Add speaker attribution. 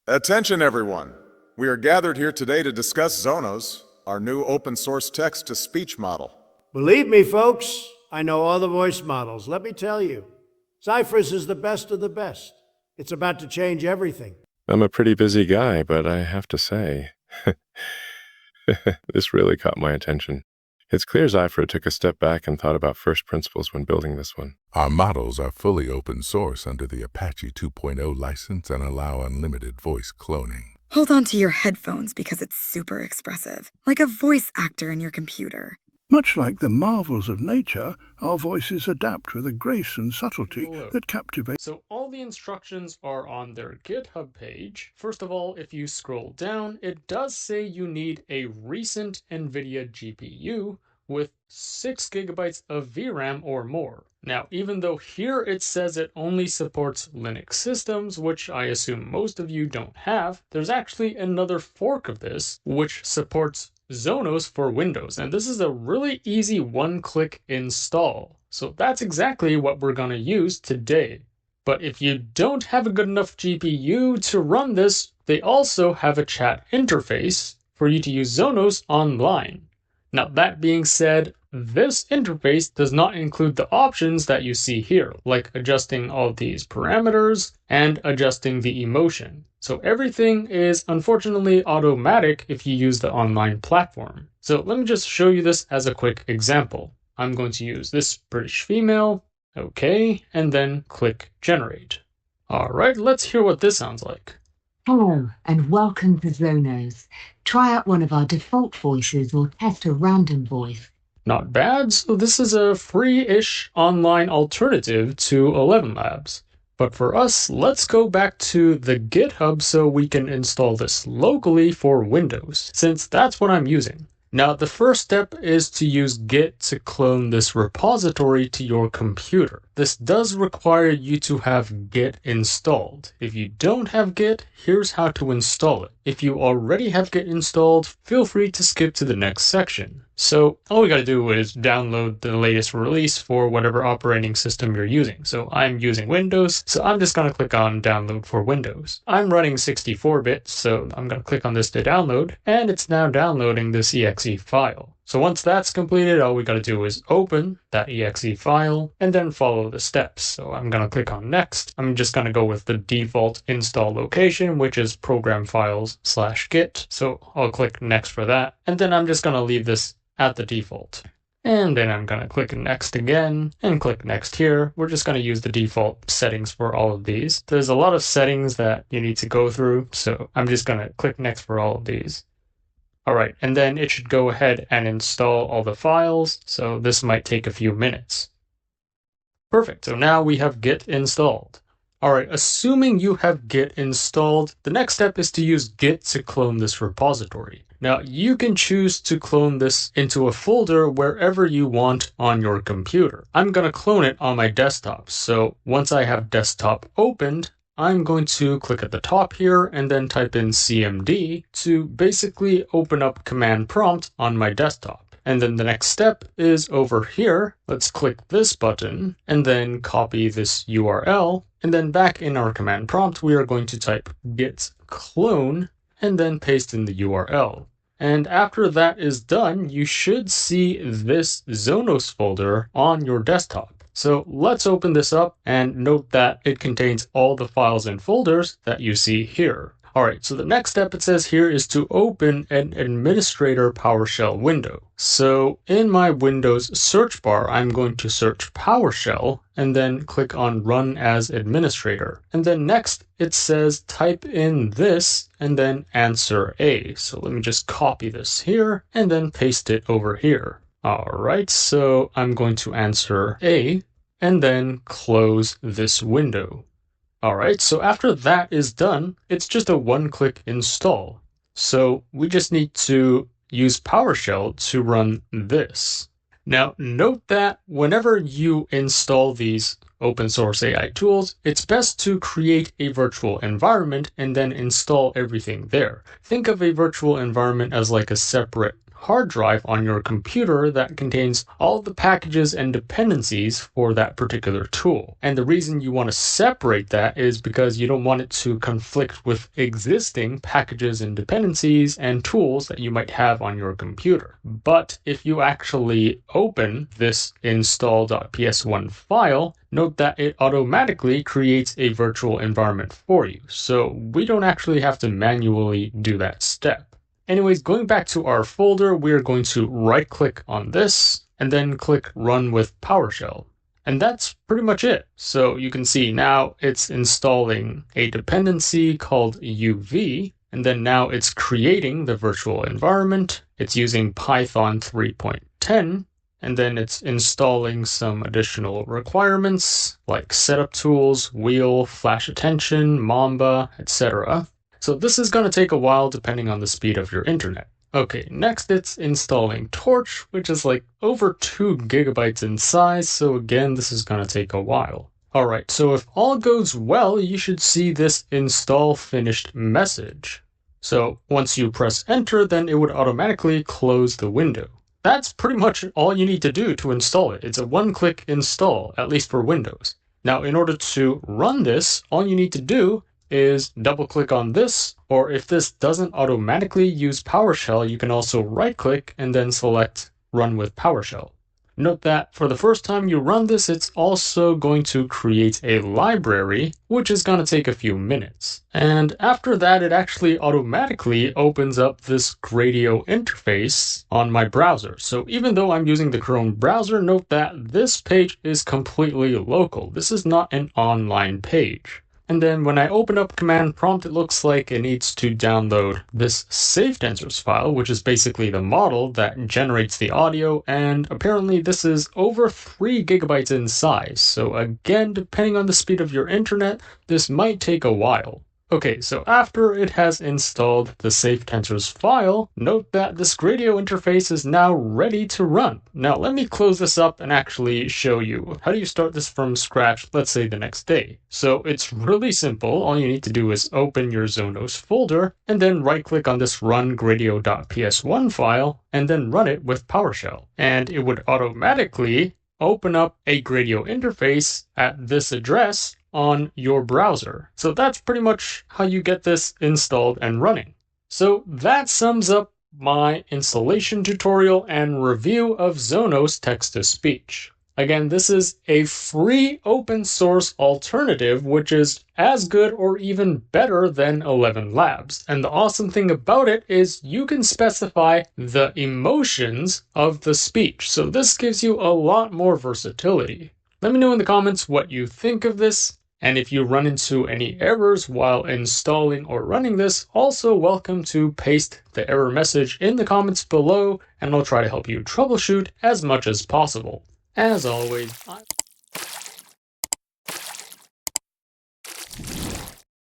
Speaker 1: Attention everyone. We are gathered here today to discuss Zonos, our new open source text-to-speech model.
Speaker 2: Believe me, folks, I know all the voice models. Let me tell you, Zyphra's is the best of the best. It's about to change everything.
Speaker 3: I'm a pretty busy guy, but I have to say, this really caught my attention. It's clear Zyphra took a step back and thought about first principles when building this one.
Speaker 4: Our models are fully open source under the Apache 2.0 license and allow unlimited voice cloning.
Speaker 5: Hold on to your headphones because it's super expressive, like a voice actor in your computer.
Speaker 6: Much like the marvels of nature, our voices adapt with a grace and subtlety that captivate.
Speaker 7: So all the instructions are on their GitHub page. First of all, if you scroll down, it does say you need a recent NVIDIA GPU with 6 GB of VRAM or more. Now, even though here it says it only supports Linux systems, which I assume most of you don't have, there's actually another fork of this, which supports Zonos for Windows, and this is a really easy one-click install. So that's exactly what we're going to use today. But if you don't have a good enough GPU to run this, they also have a chat interface for you to use Zonos online. Now, that being said, this interface does not include the options that you see here, like adjusting all these parameters and adjusting the emotion. So everything is unfortunately automatic if you use the online platform. So let me just show you this as a quick example. I'm going to use this British female, okay, and then click generate. All right, let's hear what this sounds like.
Speaker 8: Hello, and welcome to Zonos. Try out one of our default voices or test a random voice.
Speaker 7: Not bad, so this is a free-ish online alternative to ElevenLabs. But for us, let's go back to the GitHub so we can install this locally for Windows, since that's what I'm using. Now, the first step is to use Git to clone this repository to your computer. This does require you to have Git installed. If you don't have Git, here's how to install it. If you already have Git installed, feel free to skip to the next section. So all we gotta do is download the latest release for whatever operating system you're using. So I'm using Windows, so I'm just gonna click on download for Windows. I'm running 64-bit, so I'm gonna click on this to download, and it's now downloading this exe file. So once that's completed, all we gotta do is open that exe file and then follow the steps. So I'm gonna click on next. I'm just gonna go with the default install location, which is program files/git. So I'll click next for that. And then I'm just gonna leave this at the default. And then I'm gonna click next again and click next here. We're just gonna use the default settings for all of these. There's a lot of settings that you need to go through. So I'm just gonna click next for all of these. All right, and then it should go ahead and install all the files, so this might take a few minutes. Perfect, so now we have Git installed. All right, assuming you have Git installed, the next step is to use Git to clone this repository. Now, you can choose to clone this into a folder wherever you want on your computer. I'm gonna clone it on my desktop, so once I have desktop opened, I'm going to click at the top here and then type in cmd to basically open up command prompt on my desktop. And then the next step is over here. Let's click this button and then copy this URL. And then back in our command prompt, we are going to type git clone and then paste in the URL. And after that is done, you should see this Zonos folder on your desktop. So let's open this up and note that it contains all the files and folders that you see here. All right, so the next step it says here is to open an administrator PowerShell window. So in my Windows search bar, I'm going to search PowerShell and then click on Run as Administrator. And then next it says type in this and then answer A. So let me just copy this here and then paste it over here. All right, so I'm going to answer A and then close this window. All right, so after that is done, it's just a one-click install. So we just need to use PowerShell to run this. Now, note that whenever you install these open source AI tools, it's best to create a virtual environment and then install everything there. Think of a virtual environment as like a separate hard drive on your computer that contains all the packages and dependencies for that particular tool. And the reason you want to separate that is because you don't want it to conflict with existing packages and dependencies and tools that you might have on your computer. But if you actually open this install.ps1 file, note that it automatically creates a virtual environment for you. So we don't actually have to manually do that step. Anyways, going back to our folder, we're going to right-click on this and then click Run with PowerShell. And that's pretty much it. So you can see now it's installing a dependency called UV, and then now it's creating the virtual environment. It's using Python 3.10, and then it's installing some additional requirements like setup tools, wheel, flash attention, Mamba, etc. So this is going to take a while depending on the speed of your internet. Okay, next it's installing Torch, which is like over 2 gigabytes in size, so again, this is going to take a while. Alright, so if all goes well, you should see this install finished message. So once you press enter, then it would automatically close the window. That's pretty much all you need to do to install it. It's a one-click install, at least for Windows. Now, in order to run this, all you need to do is double-click on this, or if this doesn't automatically use PowerShell, you can also right-click and then select Run with PowerShell. Note that for the first time you run this, it's also going to create a library, which is going to take a few minutes. And after that, it actually automatically opens up this Gradio interface on my browser. So even though I'm using the Chrome browser, note that this page is completely local. This is not an online page. And then when I open up command prompt, it looks like it needs to download this SafeTensors file, which is basically the model that generates the audio. And apparently this is over 3 gigabytes in size. So again, depending on the speed of your internet, this might take a while. Okay, so after it has installed the SafeTensors file, note that this Gradio interface is now ready to run. Now let me close this up and actually show you how do you start this from scratch, let's say the next day. So it's really simple. All you need to do is open your Zonos folder and then right-click on this run gradio.ps1 file and then run it with PowerShell. And it would automatically open up a Gradio interface at this address on your browser. So that's pretty much how you get this installed and running. So that sums up my installation tutorial and review of Zonos text-to-speech. Again, this is a free open source alternative, which is as good or even better than ElevenLabs. And the awesome thing about it is you can specify the emotions of the speech. So this gives you a lot more versatility. Let me know in the comments what you think of this. And if you run into any errors while installing or running this, also welcome to paste the error message in the comments below, and I'll try to help you troubleshoot as much as possible. As always,